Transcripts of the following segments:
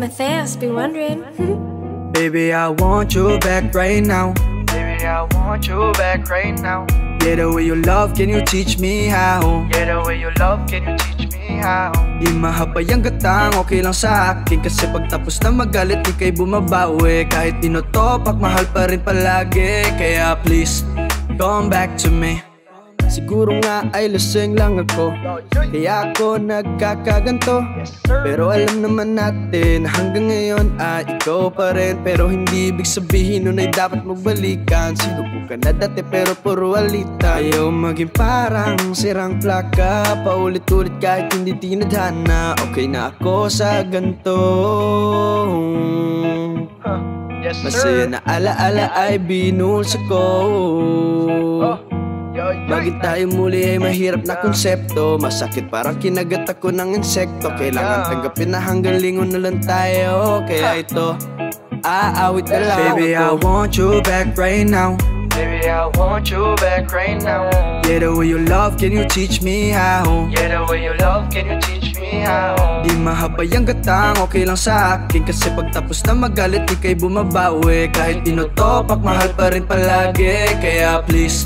Matthias be wondering. Baby, I want you back right now. Baby, I want you back right now. Yeah, the way you love, can you teach me how? Yeah, the way you love, can you teach me how? Di mahabay ang gatang, okay lang sa akin. Kasi pagtapos na magalit, di kay bumabawi. Kahit tinotopak, mahal pa rin palagi. Kaya please, come back to me. Siguro nga ay lasing lang ako, kaya ako nagkakaganto. Pero alam naman natin, hanggang ngayon ay ikaw pa rin. Pero hindi ibig sabihin nun ay dapat magbalikan. Sinubukan na dati pero puro alita. Ayaw maging parang sirang plaka, paulit-ulit kahit hindi tinadhana. Okay na ako sa ganto. Yes, Masaya sir. na alaala ay binulsa ko. Bakit tayo muli ay mahirap na konsepto? Masakit parang kinagat ako ng insekto. Kailangan tanggapin na hanggang lingon na lang tayo. Kaya ito, aawit na lang. Baby, I want you back right now. Baby, I want you back right now. Yeah, the way you love, can you teach me how? Yeah, the way you love, can you teach me how? Di mahabay ang gatang, okay lang sa akin. Kasi pagtapos na magalit, di kay bumabawi. Kahit tinotopak, mahal pa rin palagi. Kaya please,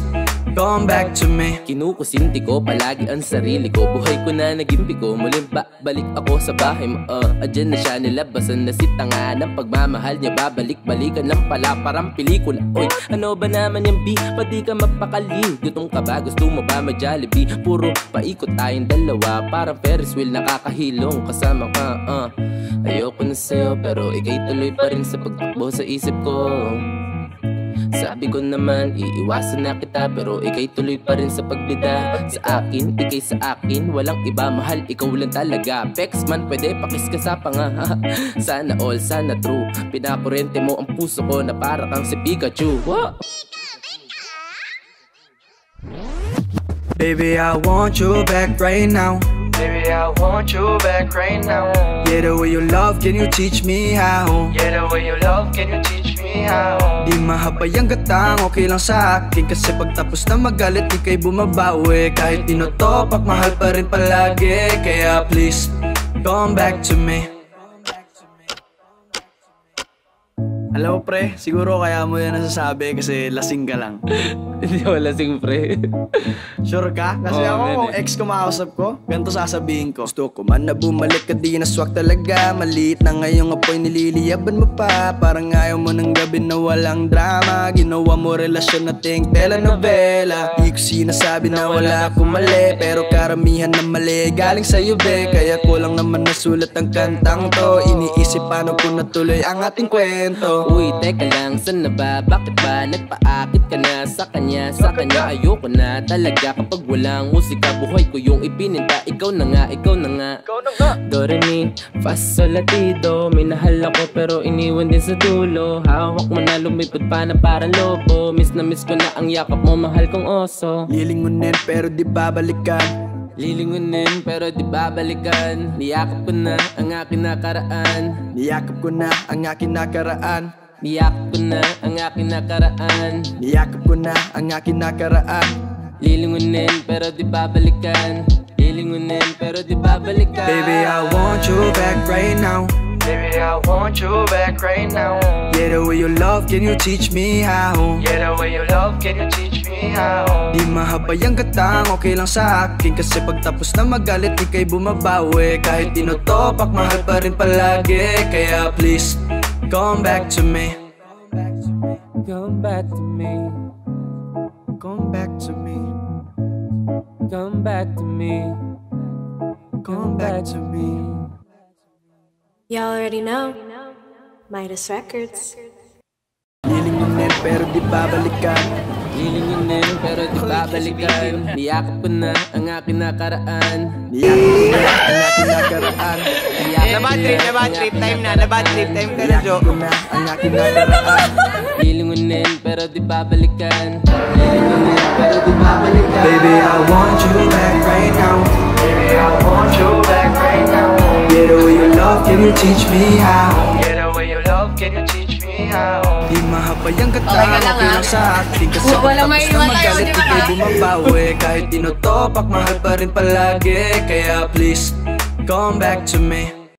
come back to me. Kinukusinti ko palagi ang sarili ko. Buhay ko na nagimpi ko. Muling balik ako sa bahay mo. Adyan na siya, nilabasan na si tanga ng pagmamahal niya. Babalik-balikan lang pala parang pelikula. Oy, ano ba naman yung B? Pwede ka mapakali. Gutom ka ba? Gusto mo ba ma-Jollibee? Puro paikot tayong dalawa, parang Ferris wheel nakakahilong kasama ka. Ayoko na sa'yo pero ikay tuloy pa rin sa pagtakbo sa isip ko. Sabi ko naman, iiwasan na kita, pero ikay tuloy pa rin sa pagbida. Sa akin, ikay sa akin, walang iba, mahal, ikaw lang talaga. Pex man, pwede pakis ka sa panga. Sana all, sana true. Pinakurente mo ang puso ko na para kang si Pikachu. Baby, I want you back right now. Baby, I want you back right now. Yeah, the way you love, can you teach me how? Yeah, the way you love, can you teach me how? Di mahabay ang gatang, okay lang sa akin. Kasi pagtapos na magalit, di kay bumabawi. Kahit tinotopak, mahal pa rin palagi. Kaya please, come back to me. Alam mo pre, siguro kaya mo yan nasasabi kasi lasing ka lang. Hindi ako lasing, pre. Sure ka? Kasi Oo, ako man kung ex kumausap ko, ganito sasabihin ko. Gusto ko man na bumalik ka, di naswak talaga. Maliit na ngayong apoy, nililiyaban mo pa. Parang ayaw mo ng gabi na walang drama. Ginawa mo relasyon na ting telenovela. Di ko sinasabi na wala akong mali, pero karamihan na mali galing sa'yo be. Kaya kulang naman nasulat ang kantang to. Iniisip paano ko natuloy ang ating kwento. Uy, teka lang, saan na ba? Bakit ba nagpaakit ka na sa kanya? Sa kanya ayoko na talaga kapag walang musika. Buhay ko yung ipininta, ikaw na nga, ikaw na nga. Do, re, mi, fa, sol, la, ti, do. Minahal ako pero iniwan din sa dulo. Hawak mo na lumipad pa na parang lobo. Miss na miss ko na ang yakap mo, mahal kong oso. Lilingunin pero di babalikan. Lilingunin pero di babalikan. Niyakap ko na ang aking nakaraan. Niyakap ko na ang aking nakaraan. Niyakap ko na ang aking nakaraan. Niyakap ko na ang aking nakaraan. Lilingunin pero di babalikan. Lilingunin pero di babalikan. Baby, I want you back right now. Baby, I want you back right now. Yeah, the way you love, can you teach me how? Yeah, the way you love, can you teach me how? Di mahabay ang gatang, okay lang sa akin. Kasi pagtapos na magalit, di kay bumabawi. Kahit tinotopak, mahal pa rin palagi. Kaya please, come back to me. Come back to me. Come back to me. Come back to me. Come back to me. Y'all already know. Midas Records. Lilingunin pero di babalikan. Lilingunin pero di babalikan. Niyakap ko na ang aking nakaraan. Niyakap ko na ang aking nakaraan. Nabad trip time na, nabad trip time ka na, Jo. Niyakap ko na ang aking nakaraan. Lilingunin pero di babalikan. Lilingunin pero di babalikan. Baby, I want you back right now. Baby, I want you back right now. Yeah, the way you love, can you teach me how? Yeah, the way you love, can you teach me how? Di mahabay ang gatang, okay lang sa akin. Kasi Walang pagtapos na maiiwan tayo, magalit, di di ba? kay bumabawi. Kahit tinotopak, mahal pa rin palagi. Kaya please, come back to me.